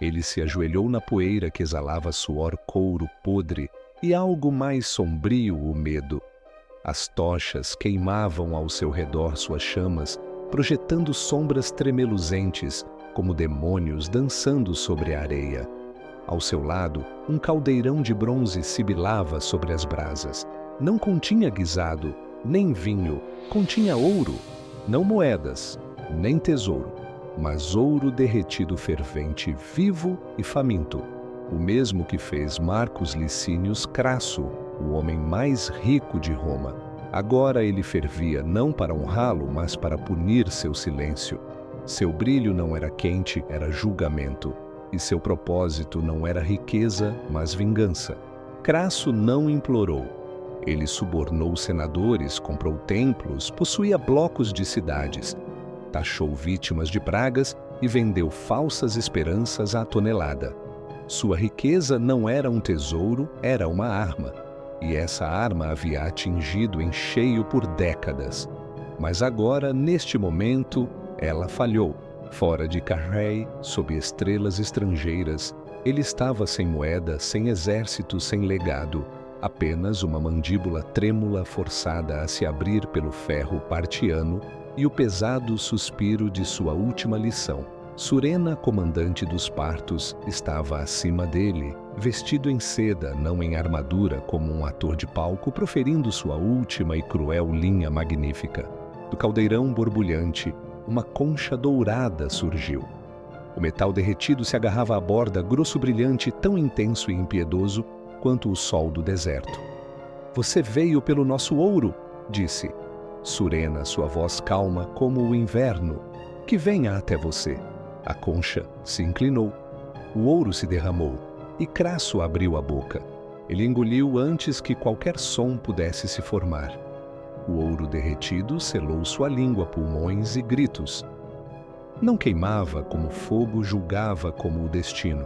Ele se ajoelhou na poeira que exalava suor couro podre e algo mais sombrio o medo. As tochas queimavam ao seu redor suas chamas, projetando sombras tremeluzentes, como demônios dançando sobre a areia. Ao seu lado, um caldeirão de bronze sibilava sobre as brasas. Não continha guisado, nem vinho, continha ouro, não moedas, nem tesouro, mas ouro derretido fervente, vivo e faminto, o mesmo que fez Marcus Licínius Crasso, o homem mais rico de Roma. Agora ele fervia não para honrá-lo, mas para punir seu silêncio. Seu brilho não era quente, era julgamento, e seu propósito não era riqueza, mas vingança. Crasso não implorou. Ele subornou senadores, comprou templos, possuía blocos de cidades, taxou vítimas de pragas e vendeu falsas esperanças à tonelada. Sua riqueza não era um tesouro, era uma arma, e essa arma havia atingido em cheio por décadas. Mas agora, neste momento, ela falhou. Fora de Carrhae, sob estrelas estrangeiras, ele estava sem moeda, sem exército, sem legado, apenas uma mandíbula trêmula forçada a se abrir pelo ferro partiano e o pesado suspiro de sua última lição. Surena, comandante dos partos, estava acima dele, vestido em seda, não em armadura, como um ator de palco, proferindo sua última e cruel linha magnífica. Do caldeirão borbulhante, uma concha dourada surgiu. O metal derretido se agarrava à borda, grosso brilhante, tão intenso e impiedoso quanto o sol do deserto. "Você veio pelo nosso ouro", disse. Surena, sua voz calma como o inverno. "Que venha até você." A concha se inclinou. O ouro se derramou, e Crasso abriu a boca. Ele engoliu antes que qualquer som pudesse se formar. O ouro derretido selou sua língua, pulmões e gritos. Não queimava como fogo, julgava como o destino.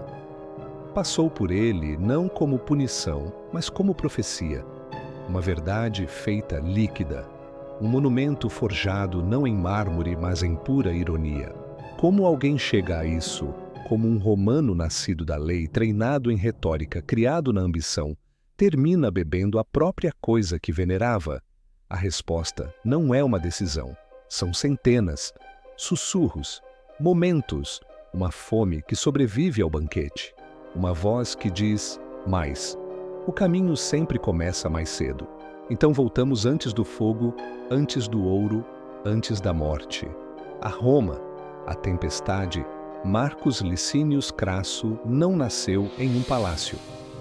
Passou por ele não como punição, mas como profecia. Uma verdade feita líquida. Um monumento forjado não em mármore, mas em pura ironia. Como alguém chega a isso? Como um romano nascido da lei, treinado em retórica, criado na ambição, termina bebendo a própria coisa que venerava? A resposta não é uma decisão. São centenas, sussurros, momentos, uma fome que sobrevive ao banquete. Uma voz que diz mais. O caminho sempre começa mais cedo. Então voltamos antes do fogo, antes do ouro, antes da morte. A Roma, a tempestade. Marcus Licínius Crasso não nasceu em um palácio.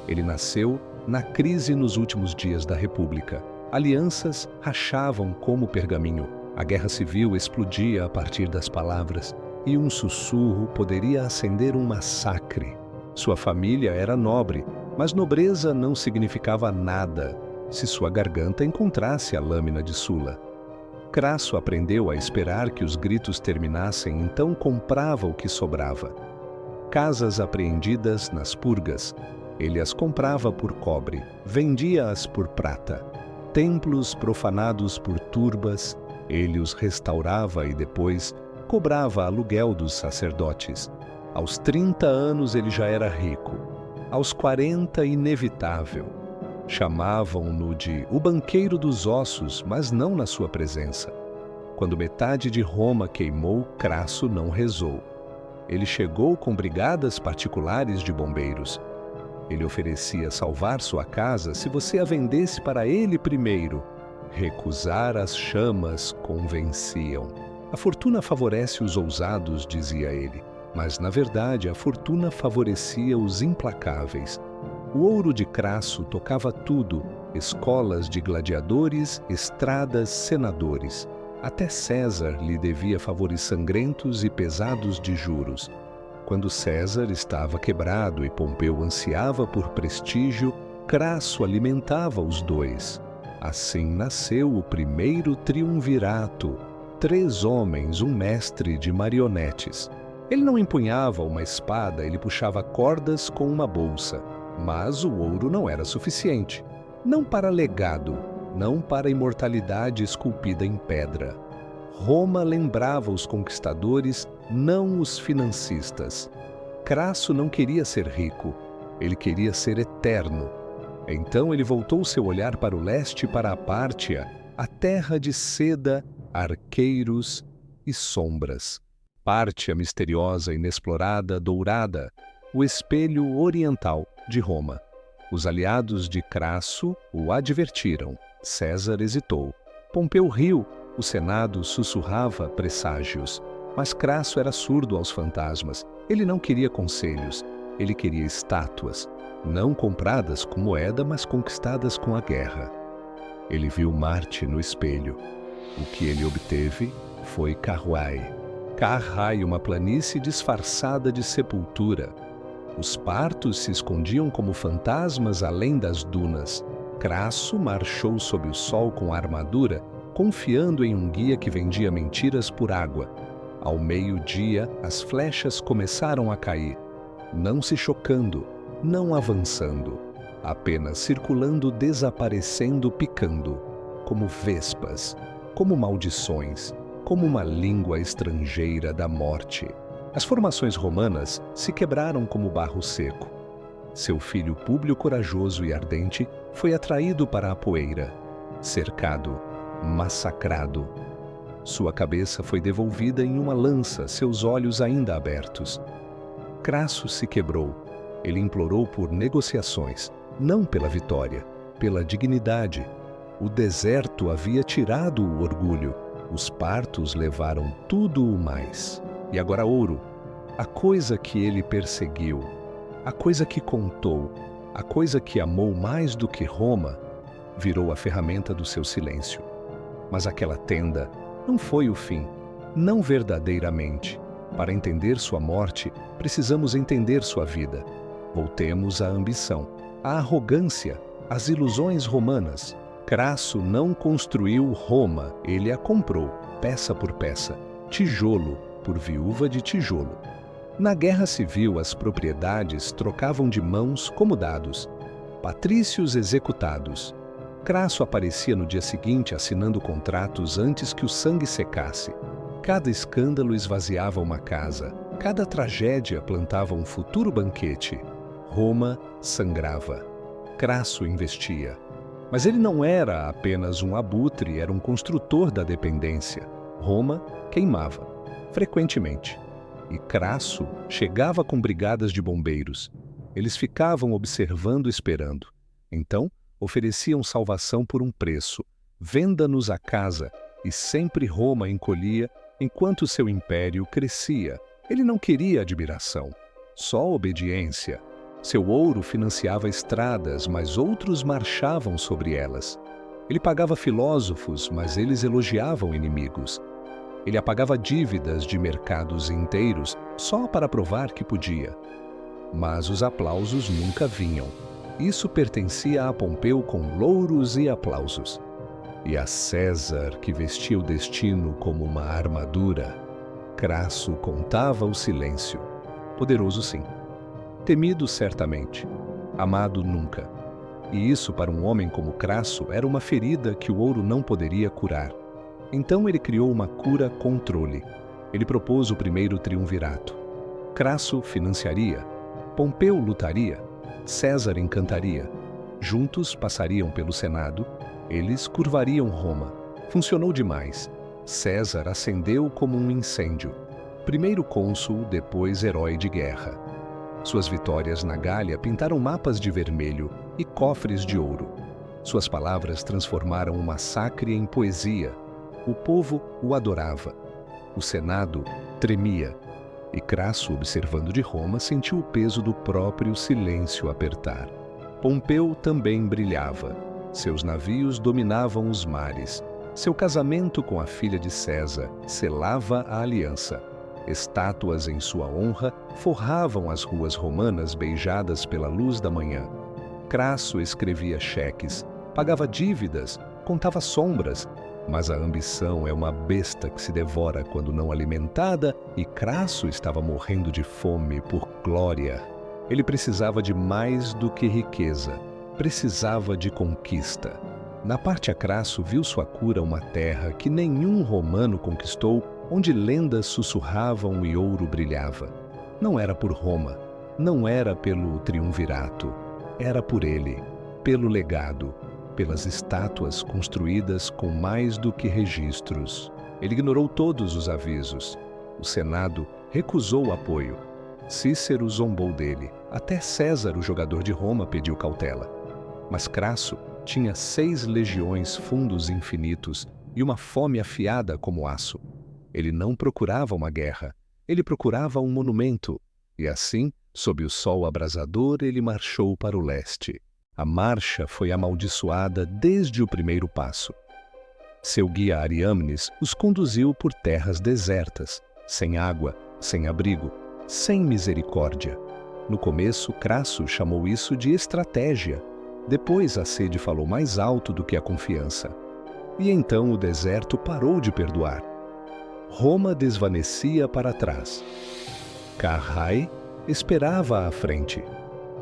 Ele nasceu na crise nos últimos dias da República. Alianças rachavam como pergaminho. A guerra civil explodia a partir das palavras, e um sussurro poderia acender um massacre. Sua família era nobre, mas nobreza não significava nada se sua garganta encontrasse a lâmina de Sula. Crasso aprendeu a esperar que os gritos terminassem, então comprava o que sobrava. Casas apreendidas nas purgas, ele as comprava por cobre, vendia-as por prata. Templos profanados por turbas, ele os restaurava e depois cobrava aluguel dos sacerdotes. Aos 30 anos ele já era rico. Aos 40, inevitável. Chamavam-no de o banqueiro dos ossos, mas não na sua presença. Quando metade de Roma queimou, Crasso não rezou. Ele chegou com brigadas particulares de bombeiros. Ele oferecia salvar sua casa se você a vendesse para ele primeiro. Recusar as chamas convenciam. A fortuna favorece os ousados, dizia ele, mas na verdade a fortuna favorecia os implacáveis. O ouro de Crasso tocava tudo, escolas de gladiadores, estradas, senadores. Até César lhe devia favores sangrentos e pesados de juros. Quando César estava quebrado e Pompeu ansiava por prestígio, Crasso alimentava os dois. Assim nasceu o primeiro triunvirato, 3 homens, um mestre de marionetes. Ele não empunhava uma espada, ele puxava cordas com uma bolsa. Mas o ouro não era suficiente. Não para legado, não para imortalidade esculpida em pedra. Roma lembrava os conquistadores, não os financistas. Crasso não queria ser rico, ele queria ser eterno. Então ele voltou seu olhar para o leste, para a Pártia, a terra de seda, arqueiros e sombras. Pártia misteriosa, inexplorada, dourada, o espelho oriental de Roma. Os aliados de Crasso o advertiram. César hesitou. Pompeu riu, o Senado sussurrava presságios. Mas Crasso era surdo aos fantasmas. Ele não queria conselhos, ele queria estátuas, não compradas com moeda, mas conquistadas com a guerra. Ele viu Marte no espelho. O que ele obteve foi Carrhae. Carrhae, uma planície disfarçada de sepultura. Os partos se escondiam como fantasmas além das dunas. Crasso marchou sob o sol com a armadura, confiando em um guia que vendia mentiras por água. Ao meio-dia, as flechas começaram a cair, não se chocando, não avançando, apenas circulando, desaparecendo, picando, como vespas, como maldições, como uma língua estrangeira da morte. As formações romanas se quebraram como barro seco. Seu filho Públio, corajoso e ardente, foi atraído para a poeira, cercado, massacrado. Sua cabeça foi devolvida em uma lança, seus olhos ainda abertos. Crasso se quebrou. Ele implorou por negociações, não pela vitória, pela dignidade. O deserto havia tirado o orgulho. Os partos levaram tudo o mais. E agora ouro, a coisa que ele perseguiu, a coisa que contou, a coisa que amou mais do que Roma, virou a ferramenta do seu silêncio. Mas aquela tenda não foi o fim, não verdadeiramente. Para entender sua morte, precisamos entender sua vida. Voltemos à ambição, à arrogância, às ilusões romanas. Crasso não construiu Roma, ele a comprou, peça por peça, tijolo por viúva de tijolo. Na guerra civil, as propriedades trocavam de mãos como dados. Patrícios executados. Crasso aparecia no dia seguinte assinando contratos antes que o sangue secasse. Cada escândalo esvaziava uma casa. Cada tragédia plantava um futuro banquete. Roma sangrava. Crasso investia. Mas ele não era apenas um abutre, era um construtor da dependência. Roma queimava, frequentemente. E Crasso chegava com brigadas de bombeiros. Eles ficavam observando, esperando. Então, ofereciam salvação por um preço. Venda-nos a casa. E sempre Roma encolhia enquanto seu império crescia. Ele não queria admiração, só obediência. Seu ouro financiava estradas, mas outros marchavam sobre elas. Ele pagava filósofos, mas eles elogiavam inimigos. Ele apagava dívidas de mercados inteiros só para provar que podia. Mas os aplausos nunca vinham. Isso pertencia a Pompeu com louros e aplausos. E a César, que vestia o destino como uma armadura, Crasso contava o silêncio. Poderoso sim. Temido certamente. Amado nunca. E isso para um homem como Crasso era uma ferida que o ouro não poderia curar. Então ele criou uma cura-controle. Ele propôs o primeiro triunvirato. Crasso financiaria, Pompeu lutaria, César encantaria. Juntos passariam pelo Senado, eles curvariam Roma. Funcionou demais. César acendeu como um incêndio. Primeiro cônsul, depois herói de guerra. Suas vitórias na Gália pintaram mapas de vermelho e cofres de ouro. Suas palavras transformaram o massacre em poesia. O povo o adorava. O Senado tremia. E Crasso, observando de Roma, sentiu o peso do próprio silêncio apertar. Pompeu também brilhava. Seus navios dominavam os mares. Seu casamento com a filha de César selava a aliança. Estátuas em sua honra forravam as ruas romanas beijadas pela luz da manhã. Crasso escrevia cheques, pagava dívidas, contava sombras, mas a ambição é uma besta que se devora quando não alimentada, e Crasso estava morrendo de fome por glória. Ele precisava de mais do que riqueza, precisava de conquista. Na Pártia, Crasso viu sua cura uma terra que nenhum romano conquistou, onde lendas sussurravam e ouro brilhava. Não era por Roma, não era pelo triunvirato, era por ele, pelo legado, pelas estátuas construídas com mais do que registros. Ele ignorou todos os avisos. O Senado recusou o apoio. Cícero zombou dele. Até César, o jogador de Roma, pediu cautela. Mas Crasso tinha 6 legiões, fundos infinitos e uma fome afiada como aço. Ele não procurava uma guerra, ele procurava um monumento. E assim, sob o sol abrasador, ele marchou para o leste. A marcha foi amaldiçoada desde o primeiro passo. Seu guia Ariamnes os conduziu por terras desertas, sem água, sem abrigo, sem misericórdia. No começo, Crasso chamou isso de estratégia. Depois, a sede falou mais alto do que a confiança. E então o deserto parou de perdoar. Roma desvanecia para trás. Carrhae esperava à frente,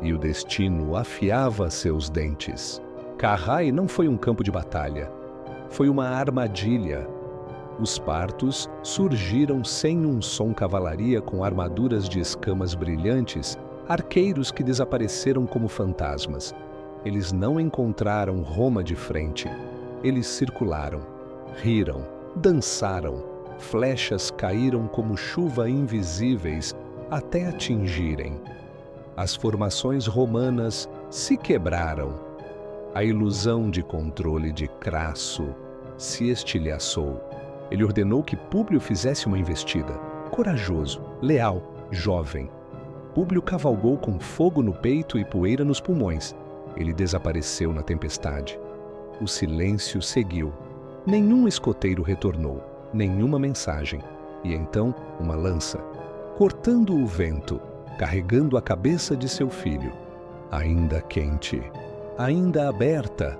e o destino afiava seus dentes. Carrhae não foi um campo de batalha, foi uma armadilha. Os partos surgiram sem um som cavalaria com armaduras de escamas brilhantes, arqueiros que desapareceram como fantasmas. Eles não encontraram Roma de frente. Eles circularam, riram, dançaram. Flechas caíram como chuva invisíveis até atingirem. As formações romanas se quebraram. A ilusão de controle de Crasso se estilhaçou. Ele ordenou que Públio fizesse uma investida. Corajoso, leal, jovem. Públio cavalgou com fogo no peito e poeira nos pulmões. Ele desapareceu na tempestade. O silêncio seguiu. Nenhum escoteiro retornou, nenhuma mensagem. E então, uma lança, cortando o vento, carregando a cabeça de seu filho, ainda quente, ainda aberta,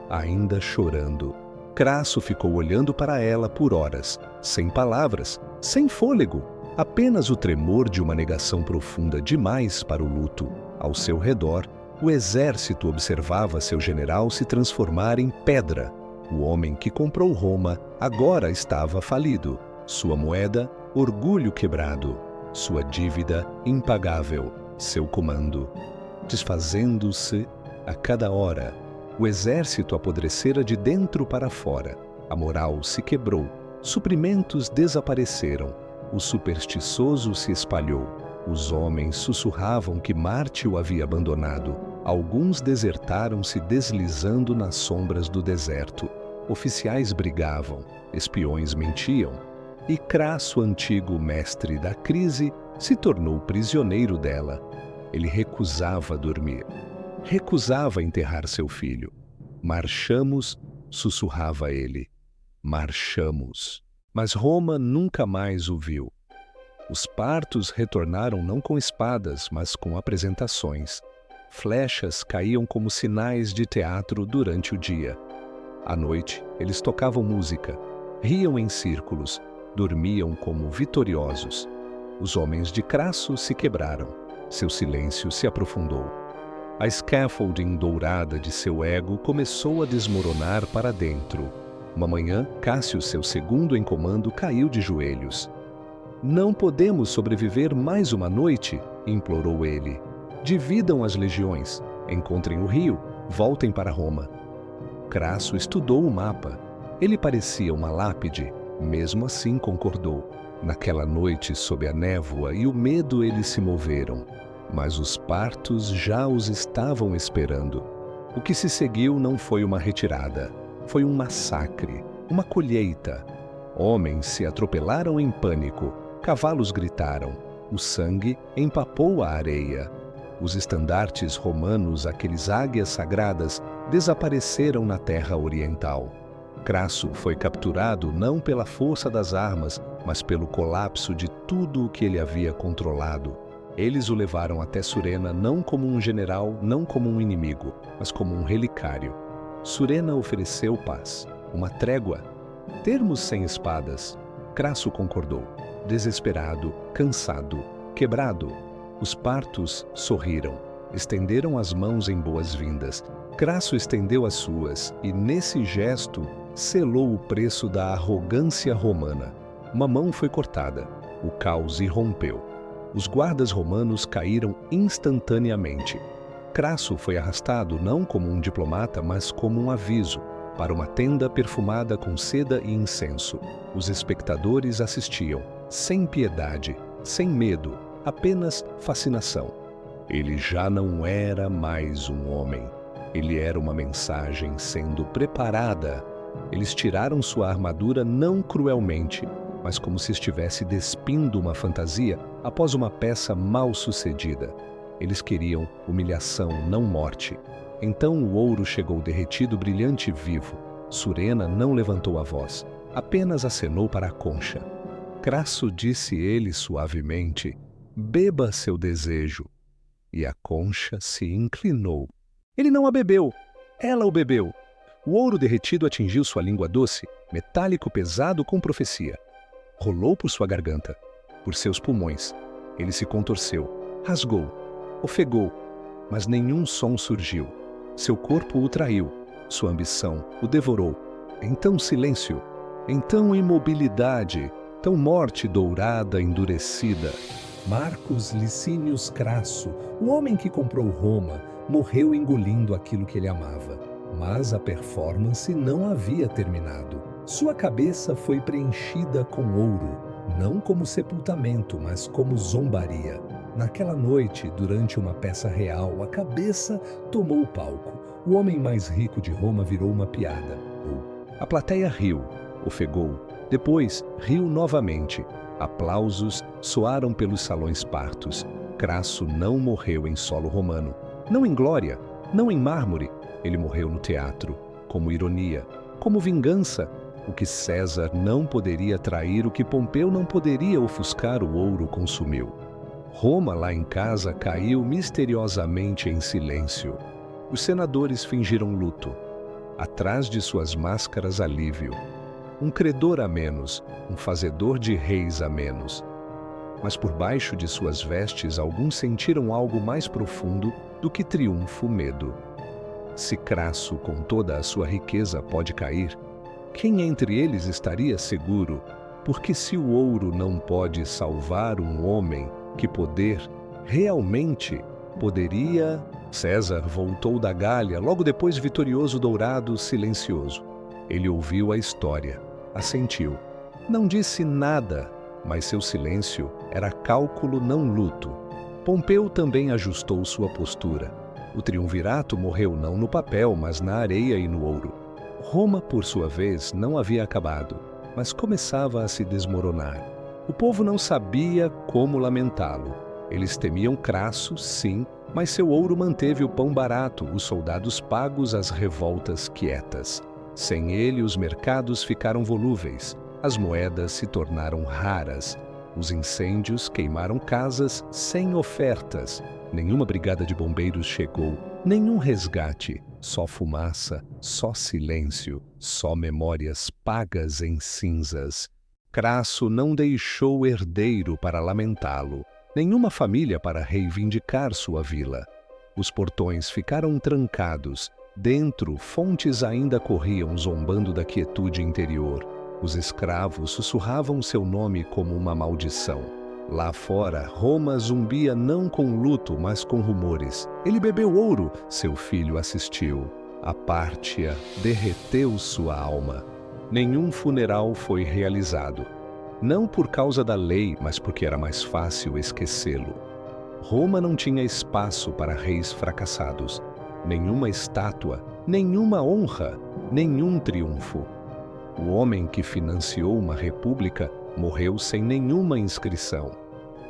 ainda chorando. Crasso ficou olhando para ela por horas, sem palavras, sem fôlego, apenas o tremor de uma negação profunda demais para o luto. Ao seu redor, o exército observava seu general se transformar em pedra. O homem que comprou Roma agora estava falido. Sua moeda, orgulho quebrado. Sua dívida, impagável. Seu comando, desfazendo-se a cada hora. O exército apodrecera de dentro para fora. A moral se quebrou. Suprimentos desapareceram. O supersticioso se espalhou. Os homens sussurravam que Marte o havia abandonado. Alguns desertaram se deslizando nas sombras do deserto. Oficiais brigavam, espiões mentiam. E Crasso, antigo mestre da crise, se tornou prisioneiro dela. Ele recusava dormir. Recusava enterrar seu filho. Marchamos, sussurrava ele. Marchamos. Mas Roma nunca mais o viu. Os partos retornaram não com espadas, mas com apresentações. Flechas caíam como sinais de teatro durante o dia. À noite, eles tocavam música, riam em círculos, dormiam como vitoriosos. Os homens de Crasso se quebraram. Seu silêncio se aprofundou. A scaffolding dourada de seu ego começou a desmoronar para dentro. Uma manhã, Cássio, seu segundo em comando, caiu de joelhos. "Não podemos sobreviver mais uma noite", implorou ele. "Dividam as legiões, encontrem o rio, voltem para Roma." Crasso estudou o mapa. Ele parecia uma lápide, mesmo assim concordou. Naquela noite, sob a névoa e o medo, eles se moveram. Mas os partos já os estavam esperando. O que se seguiu não foi uma retirada, foi um massacre, uma colheita. Homens se atropelaram em pânico, cavalos gritaram, o sangue empapou a areia. Os estandartes romanos, aqueles águias sagradas, desapareceram na terra oriental. Crasso foi capturado não pela força das armas, mas pelo colapso de tudo o que ele havia controlado. Eles o levaram até Surena não como um general, não como um inimigo, mas como um relicário. Surena ofereceu paz, uma trégua, termos sem espadas. Crasso concordou, desesperado, cansado, quebrado. Os partos sorriram, estenderam as mãos em boas-vindas. Crasso estendeu as suas e, nesse gesto, selou o preço da arrogância romana. Uma mão foi cortada, o caos irrompeu. Os guardas romanos caíram instantaneamente. Crasso foi arrastado não como um diplomata, mas como um aviso, para uma tenda perfumada com seda e incenso. Os espectadores assistiam, sem piedade, sem medo, apenas fascinação. Ele já não era mais um homem. Ele era uma mensagem sendo preparada. Eles tiraram sua armadura não cruelmente, mas como se estivesse despindo uma fantasia após uma peça mal sucedida. Eles queriam humilhação, não morte. Então o ouro chegou derretido, brilhante e vivo. Surena não levantou a voz, apenas acenou para a concha. Crasso, disse ele suavemente, beba seu desejo. E a concha se inclinou. Ele não a bebeu, ela o bebeu. O ouro derretido atingiu sua língua doce, metálico pesado com profecia. Rolou por sua garganta, por seus pulmões. Ele se contorceu, rasgou, ofegou, mas nenhum som surgiu. Seu corpo o traiu, sua ambição o devorou. Então silêncio, então imobilidade, então morte dourada endurecida. Marcus Licinius Crasso, o homem que comprou Roma, morreu engolindo aquilo que ele amava. Mas a performance não havia terminado. Sua cabeça foi preenchida com ouro, não como sepultamento, mas como zombaria. Naquela noite, durante uma peça real, a cabeça tomou o palco. O homem mais rico de Roma virou uma piada. A plateia riu, ofegou, depois riu novamente. Aplausos soaram pelos salões partos. Crasso não morreu em solo romano, não em glória, não em mármore. Ele morreu no teatro, como ironia, como vingança. O que César não poderia trair, o que Pompeu não poderia ofuscar, o ouro consumiu. Roma, lá em casa, caiu misteriosamente em silêncio. Os senadores fingiram luto. Atrás de suas máscaras, alívio. Um credor a menos, um fazedor de reis a menos. Mas por baixo de suas vestes, alguns sentiram algo mais profundo do que triunfo, medo. Se Crasso, com toda a sua riqueza, pode cair, quem entre eles estaria seguro? Porque se o ouro não pode salvar um homem, que poder realmente poderia? César voltou da Gália, logo depois vitorioso, dourado, silencioso. Ele ouviu a história, assentiu. Não disse nada, mas seu silêncio era cálculo, não luto. Pompeu também ajustou sua postura. O triunvirato morreu não no papel, mas na areia e no ouro. Roma, por sua vez, não havia acabado, mas começava a se desmoronar. O povo não sabia como lamentá-lo. Eles temiam Crasso, sim, mas seu ouro manteve o pão barato, os soldados pagos, as revoltas quietas. Sem ele, os mercados ficaram volúveis, as moedas se tornaram raras, os incêndios queimaram casas sem ofertas, nenhuma brigada de bombeiros chegou, nenhum resgate, só fumaça, só silêncio, só memórias pagas em cinzas. Crasso não deixou herdeiro para lamentá-lo, nenhuma família para reivindicar sua vila. Os portões ficaram trancados, dentro fontes ainda corriam zombando da quietude interior. Os escravos sussurravam seu nome como uma maldição. Lá fora, Roma zumbia não com luto, mas com rumores. Ele bebeu ouro, seu filho assistiu. A pártia derreteu sua alma. Nenhum funeral foi realizado. Não por causa da lei, mas porque era mais fácil esquecê-lo. Roma não tinha espaço para reis fracassados. Nenhuma estátua, nenhuma honra, nenhum triunfo. O homem que financiou uma república morreu sem nenhuma inscrição.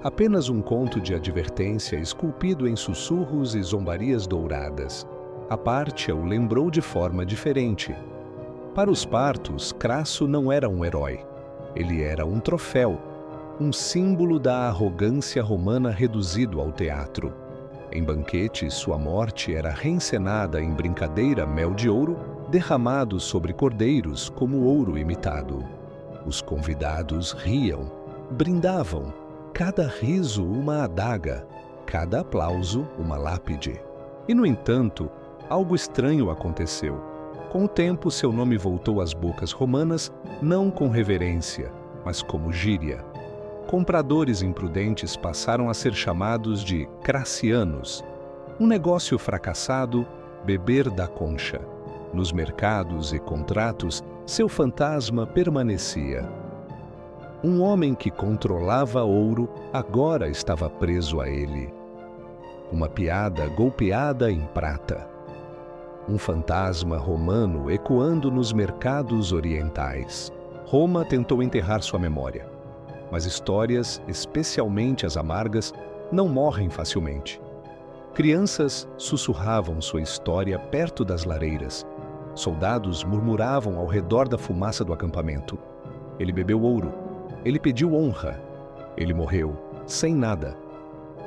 Apenas um conto de advertência esculpido em sussurros e zombarias douradas. A pártia o lembrou de forma diferente. Para os partos, Crasso não era um herói. Ele era um troféu, um símbolo da arrogância romana reduzido ao teatro. Em banquetes, sua morte era reencenada em brincadeira mel de ouro, derramado sobre cordeiros como ouro imitado. Os convidados riam, brindavam, cada riso uma adaga, cada aplauso uma lápide. E, no entanto, algo estranho aconteceu. Com o tempo, seu nome voltou às bocas romanas, não com reverência, mas como gíria. compradores imprudentes passaram a ser chamados de crassianos. Um negócio fracassado, beber da concha. Nos mercados e contratos, seu fantasma permanecia. Um homem que controlava ouro agora estava preso a ele. Uma piada golpeada em prata. Um fantasma romano ecoando nos mercados orientais. Roma tentou enterrar sua memória. Mas histórias, especialmente as amargas, não morrem facilmente. Crianças sussurravam sua história perto das lareiras. Soldados murmuravam ao redor da fumaça do acampamento. Ele bebeu ouro. Ele pediu honra. Ele morreu, sem nada.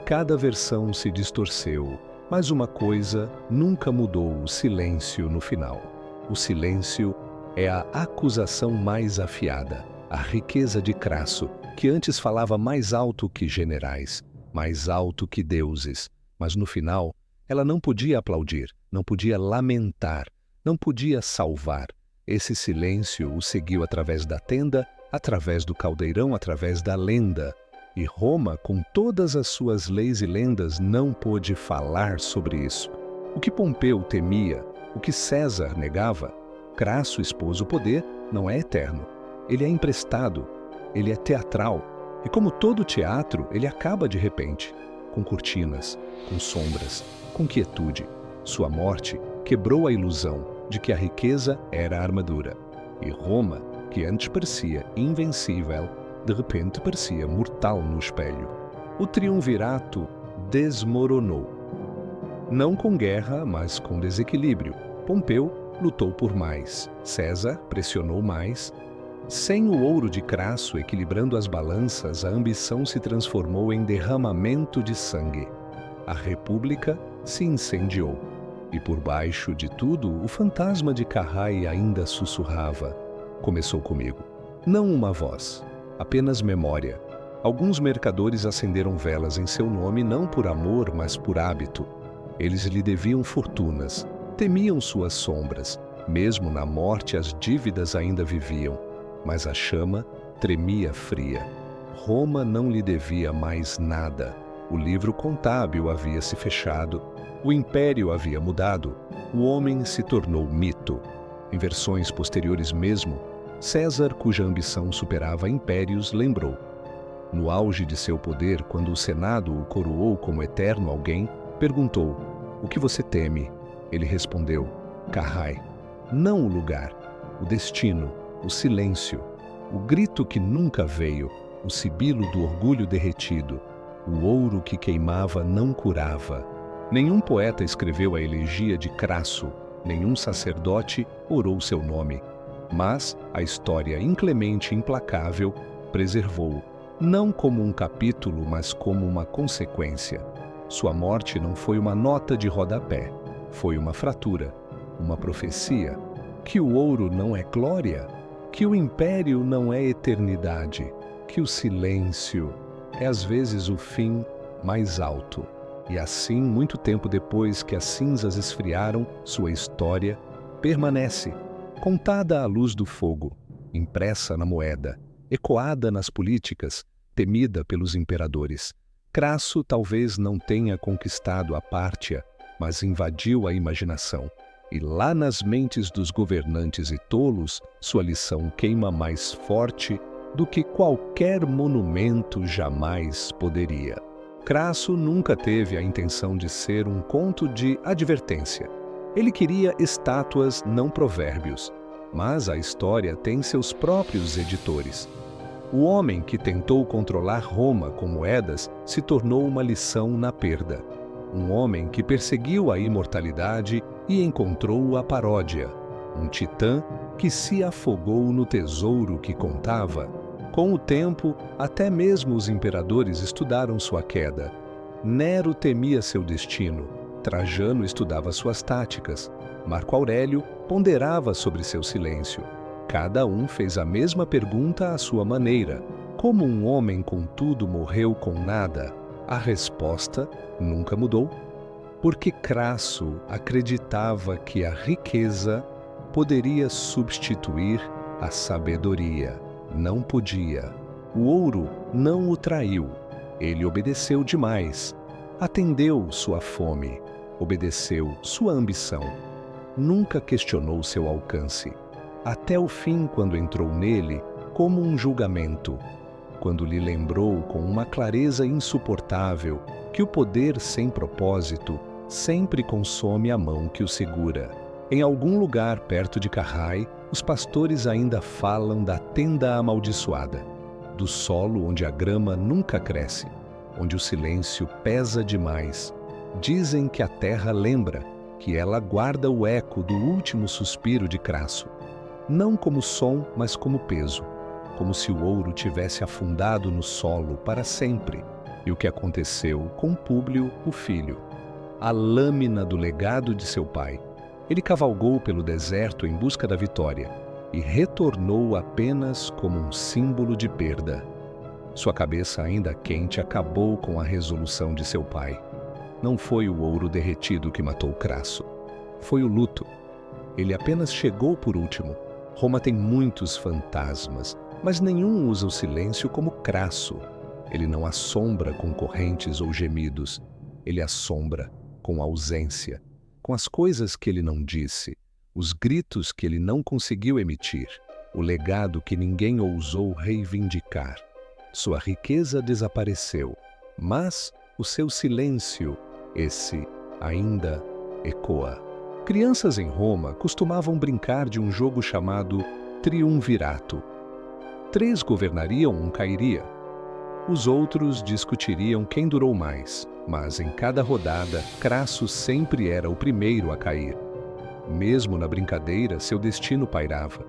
Cada versão se distorceu, mas uma coisa nunca mudou: o silêncio no final. O silêncio é a acusação mais afiada, a riqueza de Crasso, que antes falava mais alto que generais, mais alto que deuses, mas no final ela não podia aplaudir, não podia lamentar, não podia salvar. Esse silêncio o seguiu através da tenda, através do caldeirão, através da lenda. E Roma, com todas as suas leis e lendas, não pôde falar sobre isso. O que Pompeu temia, o que César negava, Crasso expôs: o poder não é eterno. Ele é emprestado, ele é teatral. E como todo teatro, ele acaba de repente, com cortinas, com sombras, com quietude. Sua morte quebrou a ilusão de que a riqueza era a armadura. E Roma, que antes parecia invencível, de repente parecia mortal no espelho. O triunvirato desmoronou. Não com guerra, mas com desequilíbrio. Pompeu lutou por mais. César pressionou mais. Sem o ouro de Crasso equilibrando as balanças, a ambição se transformou em derramamento de sangue. A república se incendiou. E por baixo de tudo, o fantasma de Carrai ainda sussurrava. Começou comigo. Não uma voz, apenas memória. Alguns mercadores acenderam velas em seu nome não por amor, mas por hábito. Eles lhe deviam fortunas, temiam suas sombras. Mesmo na morte as dívidas ainda viviam, mas a chama tremia fria. Roma não lhe devia mais nada. O livro contábil havia se fechado, o império havia mudado, o homem se tornou mito. Em versões posteriores mesmo, César, cuja ambição superava impérios, lembrou. No auge de seu poder, quando o Senado o coroou como eterno alguém, perguntou: "O que você teme?" Ele respondeu: "Carrai." Não o lugar, o destino, o silêncio, o grito que nunca veio, o sibilo do orgulho derretido, o ouro que queimava não curava. Nenhum poeta escreveu a elegia de Crasso, nenhum sacerdote orou seu nome. Mas a história inclemente e implacável preservou-o, não como um capítulo, mas como uma consequência. Sua morte não foi uma nota de rodapé, foi uma fratura, uma profecia, que o ouro não é glória, que o império não é eternidade, que o silêncio é às vezes o fim mais alto. E assim, muito tempo depois que as cinzas esfriaram, sua história permanece, contada à luz do fogo, impressa na moeda, ecoada nas políticas, temida pelos imperadores. Crasso talvez não tenha conquistado a Pártia, mas invadiu a imaginação. E lá nas mentes dos governantes e tolos, sua lição queima mais forte do que qualquer monumento jamais poderia. Crasso nunca teve a intenção de ser um conto de advertência. Ele queria estátuas, não provérbios. Mas a história tem seus próprios editores. O homem que tentou controlar Roma com moedas se tornou uma lição na perda. Um homem que perseguiu a imortalidade e encontrou a paródia. Um titã que se afogou no tesouro que contava. Com o tempo, até mesmo os imperadores estudaram sua queda. Nero temia seu destino. Trajano estudava suas táticas. Marco Aurélio ponderava sobre seu silêncio. Cada um fez a mesma pergunta à sua maneira. Como um homem com tudo morreu com nada? A resposta nunca mudou. Porque Crasso acreditava que a riqueza poderia substituir a sabedoria. Não podia. O ouro não o traiu. Ele obedeceu demais. Atendeu sua fome. Obedeceu sua ambição. Nunca questionou seu alcance. Até o fim, quando entrou nele, como um julgamento. Quando lhe lembrou com uma clareza insuportável que o poder sem propósito sempre consome a mão que o segura. Em algum lugar perto de Carrai, os pastores ainda falam da tenda amaldiçoada, do solo onde a grama nunca cresce, onde o silêncio pesa demais. Dizem que a terra lembra, que ela guarda o eco do último suspiro de Crasso, não como som, mas como peso, como se o ouro tivesse afundado no solo para sempre. E o que aconteceu com Públio, o filho? A lâmina do legado de seu pai. Ele cavalgou pelo deserto em busca da vitória e retornou apenas como um símbolo de perda. Sua cabeça ainda quente acabou com a resolução de seu pai. Não foi o ouro derretido que matou Crasso. Foi o luto. Ele apenas chegou por último. Roma tem muitos fantasmas, mas nenhum usa o silêncio como Crasso. Ele não assombra com correntes ou gemidos. Ele assombra com ausência, com as coisas que ele não disse, os gritos que ele não conseguiu emitir, o legado que ninguém ousou reivindicar. Sua riqueza desapareceu, mas o seu silêncio, esse ainda ecoa. Crianças em Roma costumavam brincar de um jogo chamado triunvirato. 3 governariam, 1 cairia. Os outros discutiriam quem durou mais, mas em cada rodada, Crasso sempre era o primeiro a cair. Mesmo na brincadeira, seu destino pairava.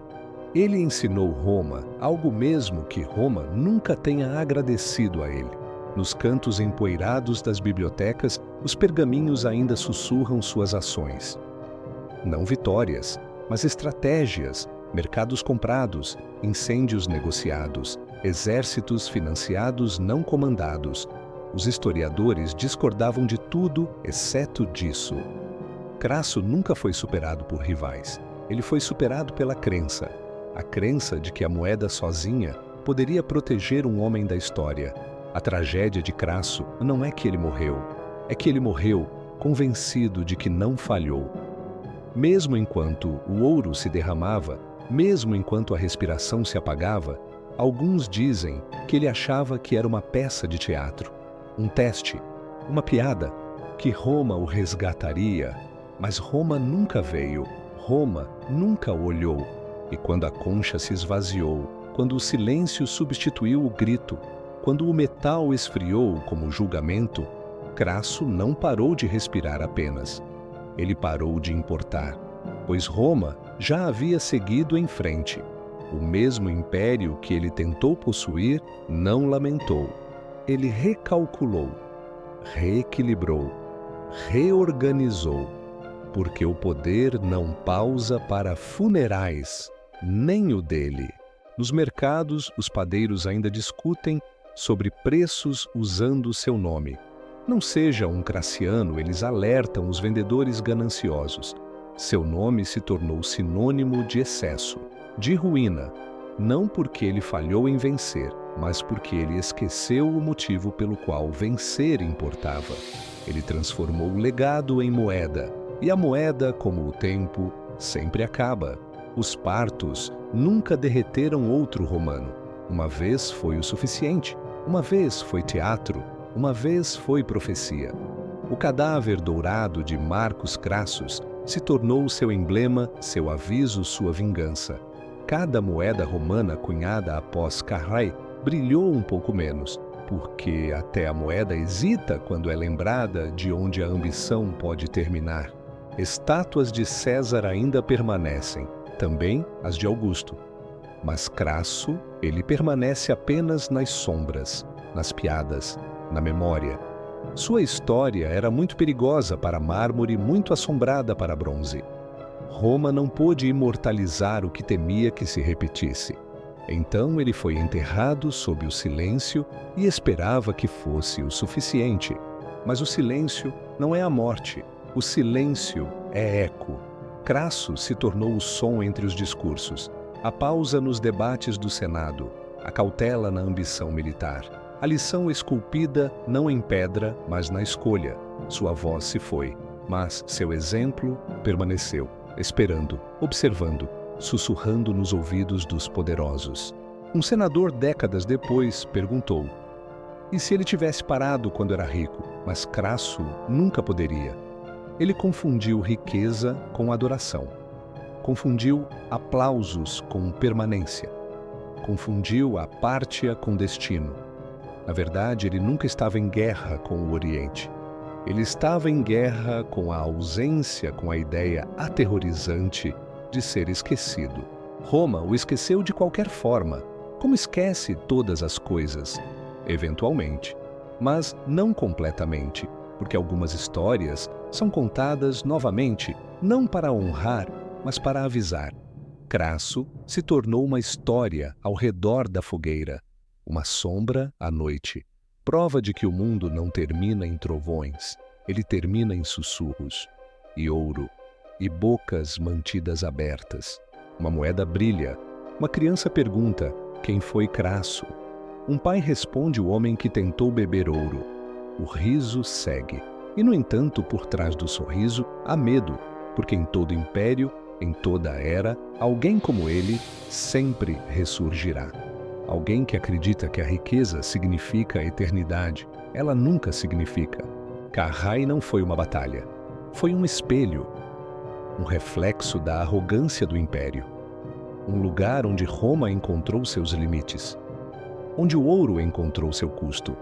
Ele ensinou Roma algo mesmo que Roma nunca tenha agradecido a ele. Nos cantos empoeirados das bibliotecas, os pergaminhos ainda sussurram suas ações. Não vitórias, mas estratégias, mercados comprados, incêndios negociados, exércitos financiados não comandados. Os historiadores discordavam de tudo exceto disso. Crasso nunca foi superado por rivais. Ele foi superado pela crença. A crença de que a moeda sozinha poderia proteger um homem da história. A tragédia de Crasso não é que ele morreu, é que ele morreu convencido de que não falhou. Mesmo enquanto o ouro se derramava, mesmo enquanto a respiração se apagava, alguns dizem que ele achava que era uma peça de teatro, um teste, uma piada, que Roma o resgataria. Mas Roma nunca veio, Roma nunca o olhou. E quando a concha se esvaziou, quando o silêncio substituiu o grito, quando o metal esfriou como julgamento, Crasso não parou de respirar apenas. Ele parou de importar, pois Roma já havia seguido em frente. O mesmo império que ele tentou possuir não lamentou. Ele recalculou, reequilibrou, reorganizou, porque o poder não pausa para funerais, nem o dele. Nos mercados, os padeiros ainda discutem sobre preços usando seu nome. Não seja um Crassiano, eles alertam os vendedores gananciosos. Seu nome se tornou sinônimo de excesso, de ruína, não porque ele falhou em vencer, mas porque ele esqueceu o motivo pelo qual vencer importava. Ele transformou o legado em moeda, e a moeda, como o tempo, sempre acaba. Os partos nunca derreteram outro romano. Uma vez foi o suficiente, uma vez foi teatro, uma vez foi profecia. O cadáver dourado de Marcus Crassus se tornou seu emblema, seu aviso, sua vingança. Cada moeda romana cunhada após Carrai brilhou um pouco menos, porque até a moeda hesita quando é lembrada de onde a ambição pode terminar. Estátuas de César ainda permanecem, também as de Augusto. Mas Crasso, ele permanece apenas nas sombras, nas piadas, na memória. Sua história era muito perigosa para mármore, muito assombrada para bronze. Roma não pôde imortalizar o que temia que se repetisse. Então ele foi enterrado sob o silêncio e esperava que fosse o suficiente. Mas o silêncio não é a morte. O silêncio é eco. Crasso se tornou o som entre os discursos, a pausa nos debates do Senado, a cautela na ambição militar, a lição esculpida não em pedra, mas na escolha. Sua voz se foi, mas seu exemplo permaneceu, esperando, observando, sussurrando nos ouvidos dos poderosos. Um senador, décadas depois, perguntou: e se ele tivesse parado quando era rico, mas Crasso nunca poderia? Ele confundiu riqueza com adoração. Confundiu aplausos com permanência. Confundiu a pártia com destino. Na verdade, ele nunca estava em guerra com o Oriente. Ele estava em guerra com a ausência, com a ideia aterrorizante de ser esquecido. Roma o esqueceu de qualquer forma, como esquece todas as coisas, eventualmente, mas não completamente, porque algumas histórias são contadas novamente, não para honrar, mas para avisar. Crasso se tornou uma história ao redor da fogueira, uma sombra à noite, prova de que o mundo não termina em trovões, ele termina em sussurros, e ouro, e bocas mantidas abertas. Uma moeda brilha, uma criança pergunta: quem foi Crasso? Um pai responde: o homem que tentou beber ouro. O riso segue, e no entanto, por trás do sorriso, há medo, porque em todo império, em toda era, alguém como ele sempre ressurgirá. Alguém que acredita que a riqueza significa a eternidade. Ela nunca significa. Carrhae não foi uma batalha. Foi um espelho, um reflexo da arrogância do império. Um lugar onde Roma encontrou seus limites. Onde o ouro encontrou seu custo.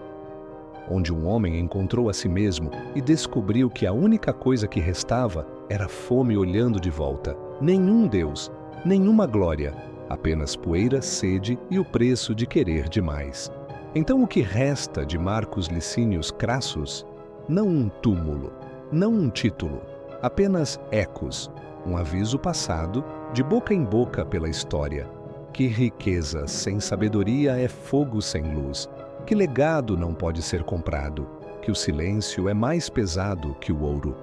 Onde um homem encontrou a si mesmo e descobriu que a única coisa que restava era fome olhando de volta. Nenhum Deus, nenhuma glória, apenas poeira, sede e o preço de querer demais. Então o que resta de Marcus Licinius Crassus? Não um túmulo, não um título, apenas ecos, um aviso passado, de boca em boca pela história. Que riqueza sem sabedoria é fogo sem luz. Que legado não pode ser comprado, que o silêncio é mais pesado que o ouro.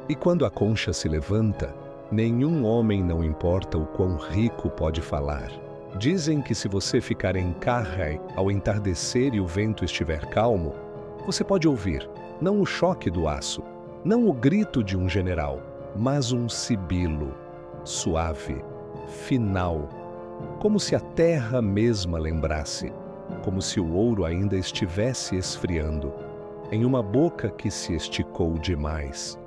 E quando a concha se levanta, nenhum homem, não importa o quão rico, pode falar. Dizem que se você ficar em Carrhae ao entardecer e o vento estiver calmo, você pode ouvir, não o choque do aço, não o grito de um general, mas um sibilo, suave, final, como se a terra mesma lembrasse, como se o ouro ainda estivesse esfriando, em uma boca que se esticou demais.